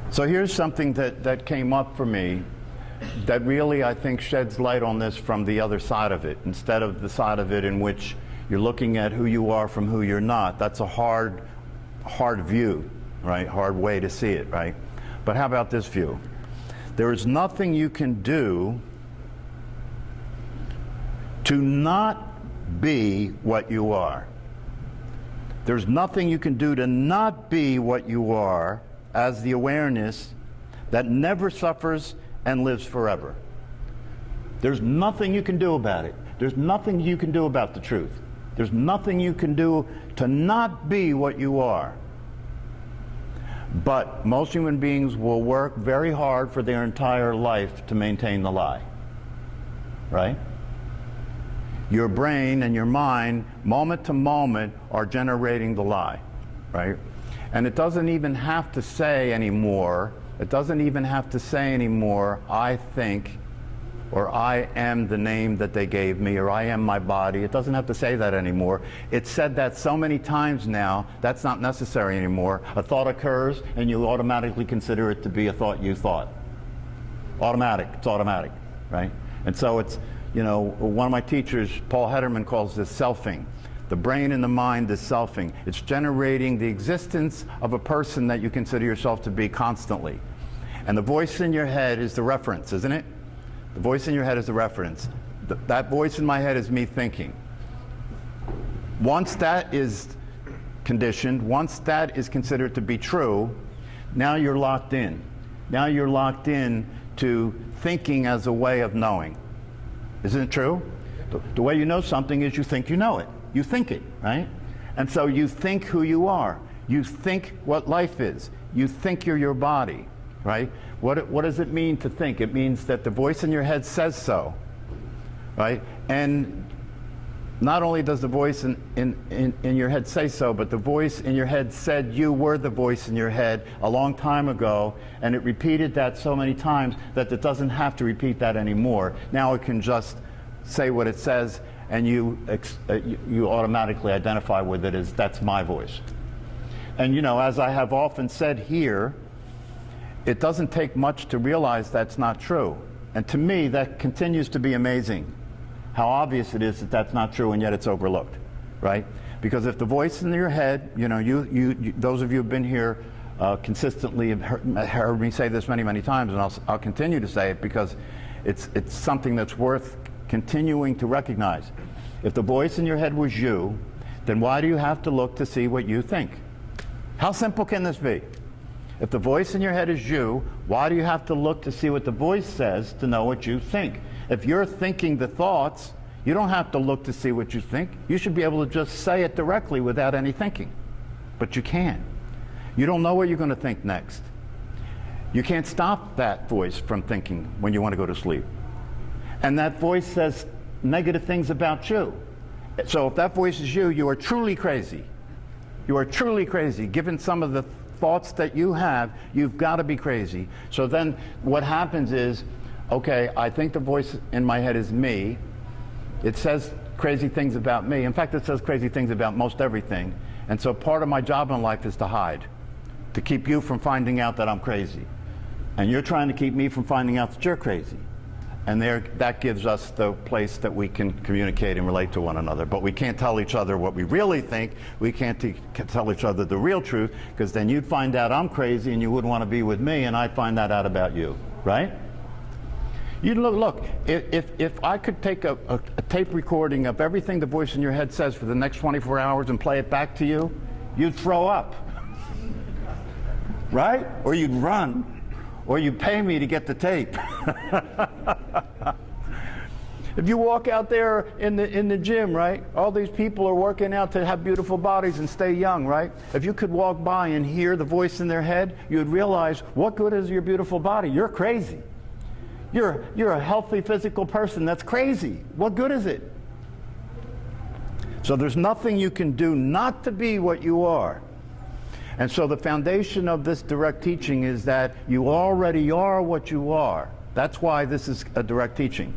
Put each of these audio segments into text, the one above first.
So here's something that came up for me that really, I think, sheds light on this from the other side of it, instead of the side of it in which you're looking at who you are from who you're not. That's a hard view, right? Hard way to see it, right? But how about this view? There is nothing you can do to not be what you are. There's nothing you can do to not be what you are as the awareness that never suffers and lives forever. There's nothing you can do about it. There's nothing you can do about the truth. There's nothing you can do to not be what you are. But most human beings will work very hard for their entire life to maintain the lie. Right? Your brain and your mind, moment to moment, are generating the lie. Right? And it doesn't even have to say anymore, I think, or I am the name that they gave me, or I am my body. It doesn't have to say that anymore. It's said that so many times now, that's not necessary anymore. A thought occurs, and you automatically consider it to be a thought you thought. It's automatic, right? And so it's, you know, one of my teachers, Paul Hederman, calls this selfing. The brain and the mind is selfing. It's generating the existence of a person that you consider yourself to be constantly. And the voice in your head is the reference, isn't it? The voice in your head is the reference. That voice in my head is me thinking. Once that is conditioned, once that is considered to be true, now you're locked in. Now you're locked in to thinking as a way of knowing. Isn't it true? The way you know something is you think you know it. You think it, right? And so you think who you are. You think what life is. You think you're your body, right? What does it mean to think? It means that the voice in your head says so, right? And not only does the voice in your head say so, but the voice in your head said you were the voice in your head a long time ago, and it repeated that so many times that it doesn't have to repeat that anymore. Now it can just say what it says, and you automatically identify with it as that's my voice. And you know, as I have often said here, it doesn't take much to realize that's not true. And to me, that continues to be amazing, how obvious it is that that's not true, and yet it's overlooked, right? Because if the voice in your head, you know, you those of you who've been here consistently have heard me say this many, many times, and I'll continue to say it because it's something that's worth continuing to recognize. If the voice in your head was you, then why do you have to look to see what you think? How simple can this be? If the voice in your head is you, why do you have to look to see what the voice says to know what you think? If you're thinking the thoughts, you don't have to look to see what you think. You should be able to just say it directly without any thinking. But you can't. You don't know what you're going to think next. You can't stop that voice from thinking when you want to go to sleep. And that voice says negative things about you. So if that voice is you, you are truly crazy. You are truly crazy. Given some of the thoughts that you have, you've got to be crazy. So then what happens is, okay, I think the voice in my head is me. It says crazy things about me. In fact, it says crazy things about most everything. And so part of my job in life is to hide, to keep you from finding out that I'm crazy. And you're trying to keep me from finding out that you're crazy. And that gives us the place that we can communicate and relate to one another. But we can't tell each other what we really think. We can't tell each other the real truth, because then you'd find out I'm crazy and you wouldn't want to be with me, and I'd find that out about you, right? You look, if I could take a tape recording of everything the voice in your head says for the next 24 hours and play it back to you, you'd throw up, right? Or you'd run. Or you pay me to get the tape. If you walk out there in the gym, right? All these people are working out to have beautiful bodies and stay young, right? If you could walk by and hear the voice in their head, you'd realize, what good is your beautiful body? You're crazy. You're a healthy physical person. That's crazy. What good is it? So there's nothing you can do not to be what you are. And so the foundation of this direct teaching is that you already are what you are. That's why this is a direct teaching.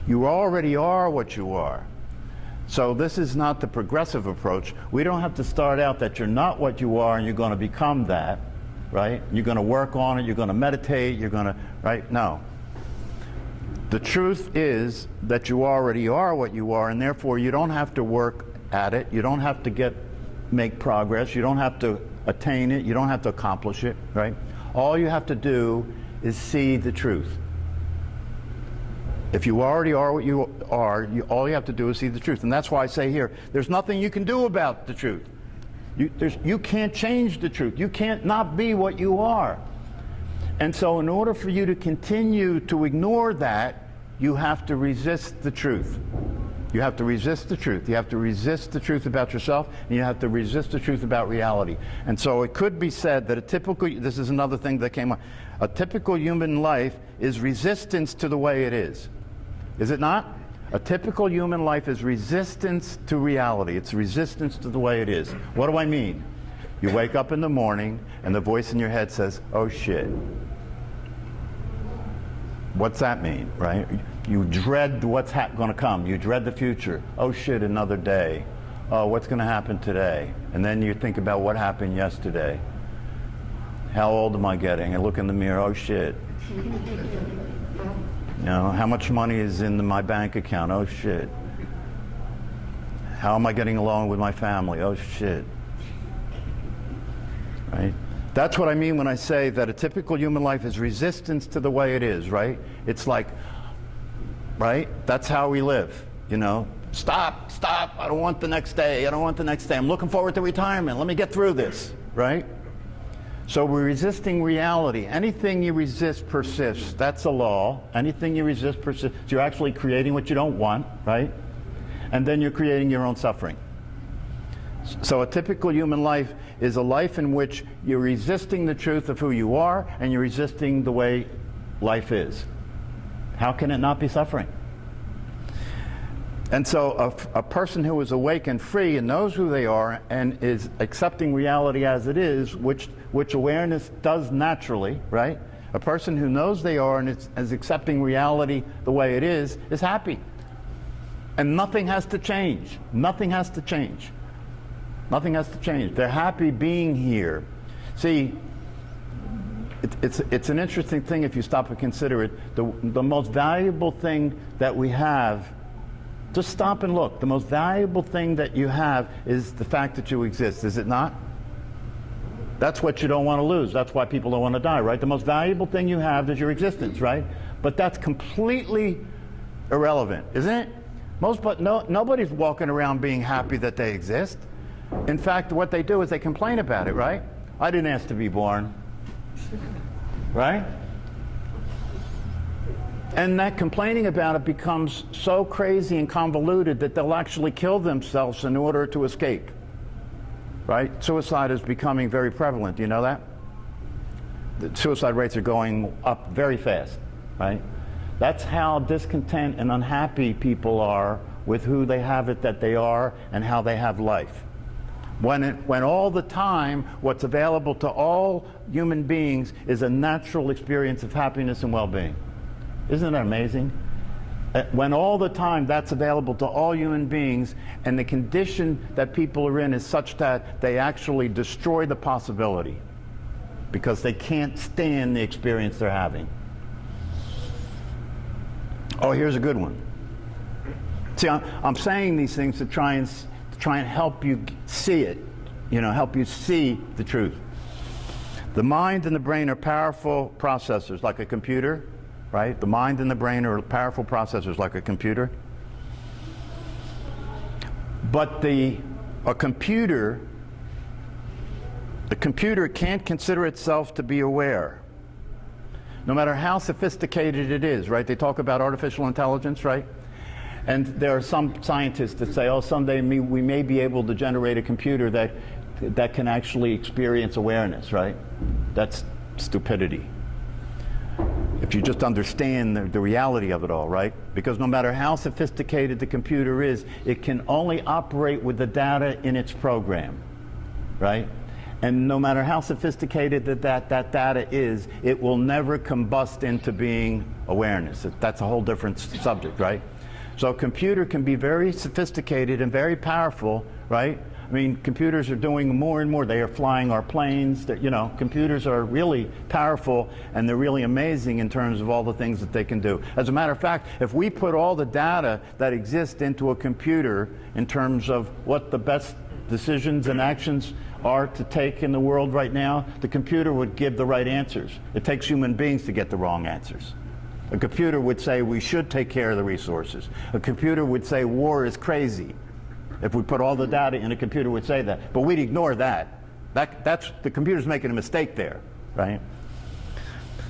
You already are what you are. So this is not the progressive approach. We don't have to start out that you're not what you are and you're going to become that, right? You're going to work on it, you're going to meditate, you're going to, right? No. The truth is that you already are what you are, and therefore you don't have to work at it, you don't have to make progress, you don't have to attain it, you don't have to accomplish it, right? All you have to do is see the truth. If you already are what you are, all you have to do is see the truth. And that's why I say here, there's nothing you can do about the truth. You can't change the truth. You can't not be what you are. And so in order for you to continue to ignore that, you have to resist the truth. You have to resist the truth. You have to resist the truth about yourself, and you have to resist the truth about reality. And so it could be said that this is another thing that came up, a typical human life is resistance to the way it is. Is it not? A typical human life is resistance to reality. It's resistance to the way it is. What do I mean? You wake up in the morning and the voice in your head says, oh shit. What's that mean, right? You dread what's going to come. You dread the future. Oh shit, another day. Oh, what's going to happen today? And then you think about what happened yesterday. How old am I getting? I look in the mirror, oh shit. You know, how much money is in my bank account? Oh shit. How am I getting along with my family? Oh shit. Right? That's what I mean when I say that a typical human life is resistance to the way it is, right? It's like, right? That's how we live, you know? Stop, I don't want the next day, I'm looking forward to retirement, let me get through this, right? So we're resisting reality. Anything you resist persists. That's a law. Anything you resist persists. You're actually creating what you don't want, right? And then you're creating your own suffering. So a typical human life is a life in which you're resisting the truth of who you are and you're resisting the way life is. How can it not be suffering? And so a person who is awake and free and knows who they are and is accepting reality as it is, which awareness does naturally, right? A person who knows they are and is accepting reality the way it is happy. And nothing has to change. Nothing has to change. Nothing has to change. They're happy being here. See, it's an interesting thing if you stop and consider it. The most valuable thing that we have, just stop and look. The most valuable thing that you have is the fact that you exist, is it not? That's what you don't want to lose. That's why people don't want to die, right? The most valuable thing you have is your existence, right? But that's completely irrelevant, isn't it? Nobody's walking around being happy that they exist. In fact, what they do is they complain about it, right? I didn't ask to be born, right? And that complaining about it becomes so crazy and convoluted that they'll actually kill themselves in order to escape, right? Suicide is becoming very prevalent. Do you know that? The suicide rates are going up very fast, right? That's how discontent and unhappy people are with who they have it that they are and how they have life. When all the time what's available to all human beings is a natural experience of happiness and well-being. Isn't that amazing? When all the time that's available to all human beings and the condition that people are in is such that they actually destroy the possibility because they can't stand the experience they're having. Oh, here's a good one. See, I'm saying these things to try and help you see it, help you see the truth. The mind and the brain are powerful processors like a computer, right? The mind and the brain are powerful processors like a computer. But the computer can't consider itself to be aware, no matter how sophisticated it is, right? They talk about artificial intelligence, right? And there are some scientists that say, oh, someday we may be able to generate a computer that can actually experience awareness, right? That's stupidity. If you just understand the reality of it all, right? Because no matter how sophisticated the computer is, it can only operate with the data in its program, right? And no matter how sophisticated that data is, it will never combust into being awareness. That's a whole different subject, right? So a computer can be very sophisticated and very powerful, right? I mean, computers are doing more and more. They are flying our planes. You know, computers are really powerful, and they're really amazing in terms of all the things that they can do. As a matter of fact, if we put all the data that exists into a computer in terms of what the best decisions and actions are to take in the world right now, the computer would give the right answers. It takes human beings to get the wrong answers. A computer would say we should take care of the resources. A computer would say war is crazy. If we put all the data in, a computer would say that. But we'd ignore that. That's the computer's making a mistake there, right?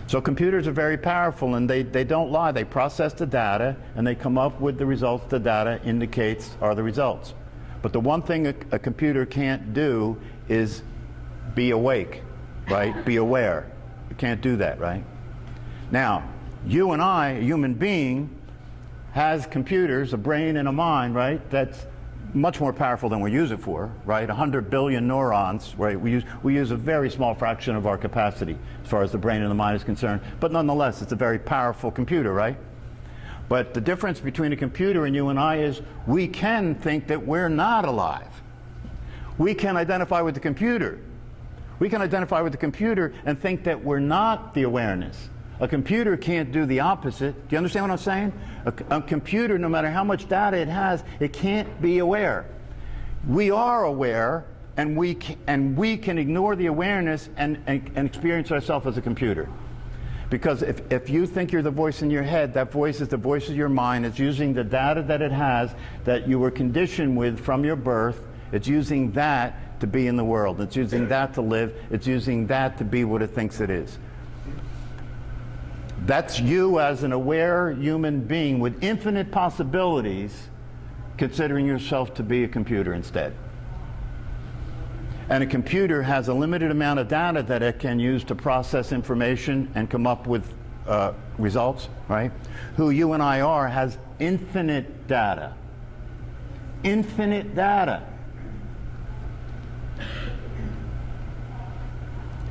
So computers are very powerful, and they don't lie. They process the data, and they come up with the results the data indicates are the results. But the one thing a computer can't do is be awake, right? Be aware. It can't do that, right? Now, you and I, a human being, has computers, a brain and a mind, right? That's much more powerful than we use it for, right? 100 billion neurons, right? We use a very small fraction of our capacity as far as the brain and the mind is concerned. But nonetheless, it's a very powerful computer, right? But the difference between a computer and you and I is we can think that we're not alive. We can identify with the computer. We can identify with the computer and think that we're not the awareness. A computer can't do the opposite. Do you understand what I'm saying? A computer, no matter how much data it has, it can't be aware. We are aware, and we can ignore the awareness and experience ourselves as a computer. Because if you think you're the voice in your head, that voice is the voice of your mind. It's using the data that it has, that you were conditioned with from your birth. It's using that to be in the world. It's using that to live. It's using that to be what it thinks it is. That's you as an aware human being with infinite possibilities, considering yourself to be a computer instead. And a computer has a limited amount of data that it can use to process information and come up with results, right? Who you and I are has infinite data. Infinite data.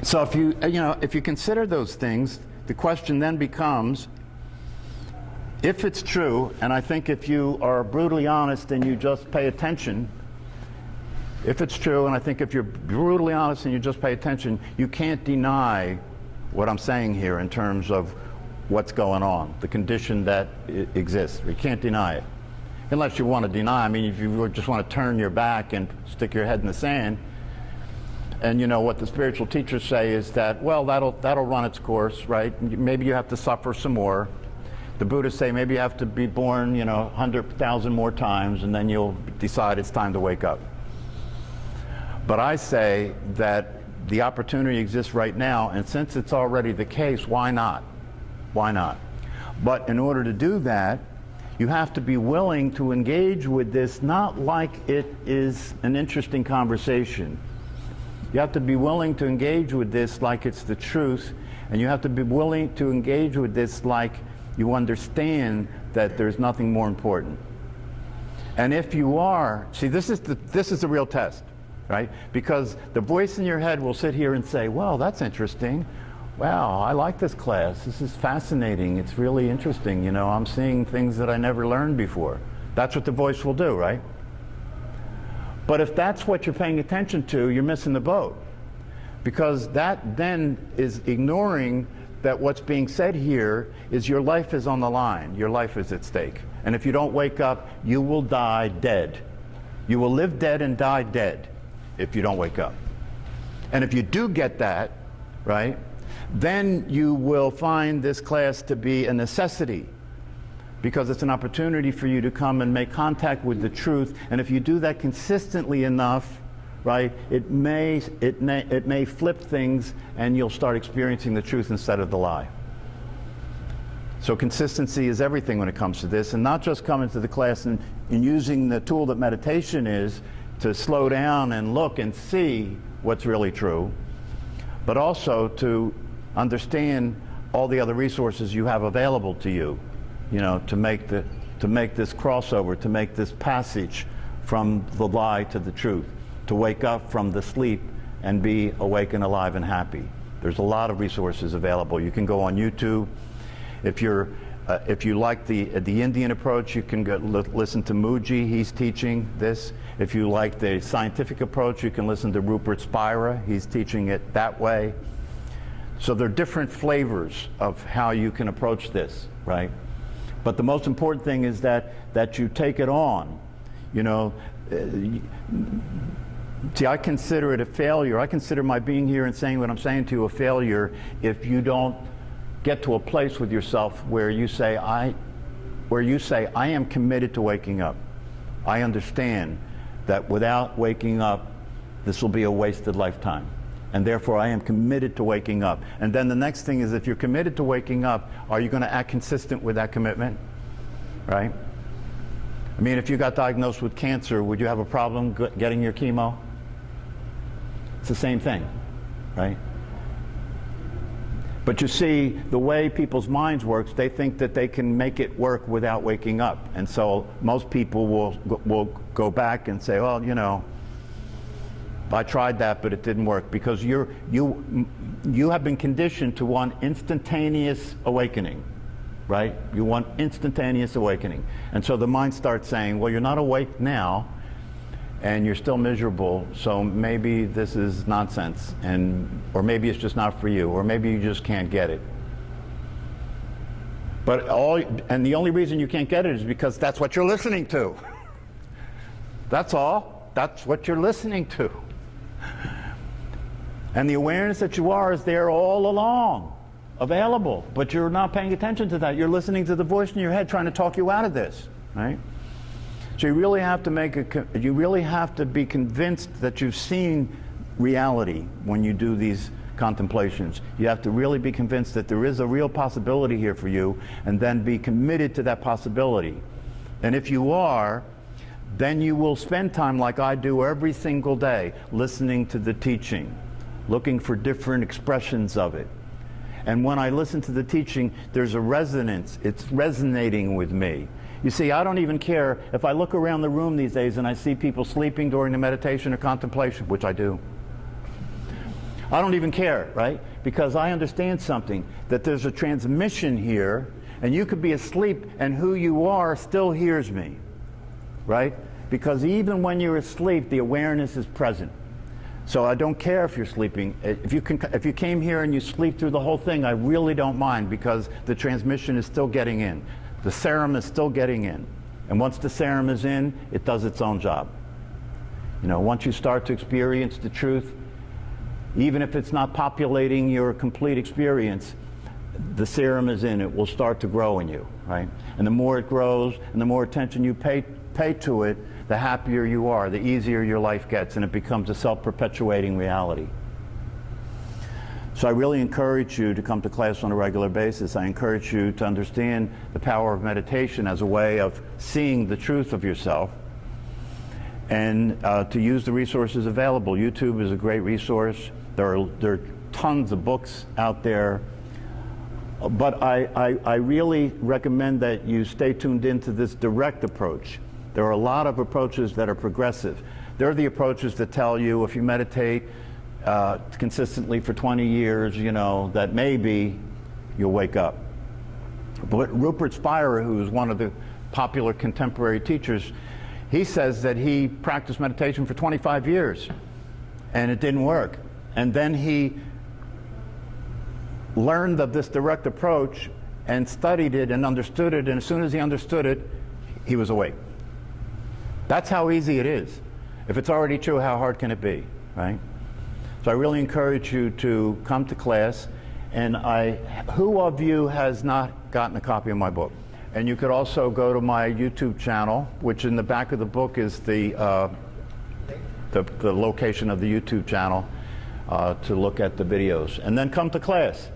So if you consider those things, the question then becomes, if it's true, and I think if you are brutally honest and you just pay attention, if it's true, and I think if you're brutally honest and you just pay attention, you can't deny what I'm saying here in terms of what's going on, the condition that exists. You can't deny it. Unless you want to deny, I mean, if you just want to turn your back and stick your head in the sand, and you know what the spiritual teachers say is that, well, that'll run its course, right? Maybe you have to suffer some more. The Buddhists say maybe you have to be born, 100,000 more times, and then you'll decide it's time to wake up. But I say that the opportunity exists right now, and since it's already the case, why not? Why not? But in order to do that, you have to be willing to engage with this, not like it is an interesting conversation. You have to be willing to engage with this like it's the truth, and you have to be willing to engage with this like you understand that there's nothing more important. And if you are, see, this is the real test, right? Because the voice in your head will sit here and say, well, that's interesting. Wow, I like this class. This is fascinating. It's really interesting. I'm seeing things that I never learned before. That's what the voice will do, right? But if that's what you're paying attention to, you're missing the boat. Because that then is ignoring that what's being said here is your life is on the line. Your life is at stake. And if you don't wake up, you will die dead. You will live dead and die dead if you don't wake up. And if you do get that, right, then you will find this class to be a necessity, because it's an opportunity for you to come and make contact with the truth. And if you do that consistently enough, right, it may flip things, and you'll start experiencing the truth instead of the lie. So consistency is everything when it comes to this, and not just coming to the class and using the tool that meditation is to slow down and look and see what's really true, but also to understand all the other resources you have available to you, to make this crossover, to make this passage from the lie to the truth, to wake up from the sleep and be awake and alive and happy. There's a lot of resources available. You can go on YouTube. If you're If you like the Indian approach, you can go listen to Mooji. He's teaching this. If you like the scientific approach, you can listen to Rupert Spira. He's teaching it that way. So there are different flavors of how you can approach this, right? But the most important thing is that you take it on. You know, see, I consider it a failure. I consider my being here and saying what I'm saying to you a failure if you don't get to a place with yourself where you say, I am committed to waking up. I understand that without waking up, this will be a wasted lifetime. And therefore, I am committed to waking up. And then the next thing is, if you're committed to waking up, are you going to act consistent with that commitment? Right? I mean, if you got diagnosed with cancer, would you have a problem getting your chemo? It's the same thing, right? But you see, the way people's minds works, they think that they can make it work without waking up. And so most people will go back and say, well, you know, I tried that, but it didn't work, because you have been conditioned to want instantaneous awakening, right? You want instantaneous awakening. And so the mind starts saying, well, you're not awake now, and you're still miserable, so maybe this is nonsense, or maybe it's just not for you, or maybe you just can't get it. And the only reason you can't get it is because that's what you're listening to. That's all. That's what you're listening to. And the awareness that you are is there all along, available, but you're not paying attention to that. You're listening to the voice in your head trying to talk you out of this, right? So you really have to be convinced that you've seen reality when you do these contemplations. You have to really be convinced that there is a real possibility here for you, and then be committed to that possibility. And if you are, then you will spend time, like I do every single day, listening to the teaching, looking for different expressions of it. And when I listen to the teaching, there's a resonance. It's resonating with me. You see, I don't even care if I look around the room these days and I see people sleeping during the meditation or contemplation, which I do. I don't even care, right? Because I understand something, that there's a transmission here, and you could be asleep and who you are still hears me, right? Because even when you're asleep, the awareness is present. So I don't care if you're sleeping. If you came here and you sleep through the whole thing, I really don't mind, because the transmission is still getting in. The serum is still getting in. And once the serum is in, it does its own job. You know, once you start to experience the truth, even if it's not populating your complete experience, the serum is in. It will start to grow in you, right? And the more it grows and the more attention you pay to it, the happier you are, the easier your life gets, and it becomes a self-perpetuating reality. So I really encourage you to come to class on a regular basis. I encourage you to understand the power of meditation as a way of seeing the truth of yourself, and to use the resources available. YouTube is a great resource. There are tons of books out there. But I really recommend that you stay tuned into this direct approach. There are a lot of approaches that are progressive. They're the approaches that tell you if you meditate consistently for 20 years, you know, that maybe you'll wake up. But Rupert Spira, who is one of the popular contemporary teachers, he says that he practiced meditation for 25 years and it didn't work. And then he learned of this direct approach and studied it and understood it, and as soon as he understood it, he was awake. That's how easy it is. If it's already true, how hard can it be, right? So I really encourage you to come to class, and who of you has not gotten a copy of my book? And you could also go to my YouTube channel, which in the back of the book is the location of the YouTube channel to look at the videos, and then come to class.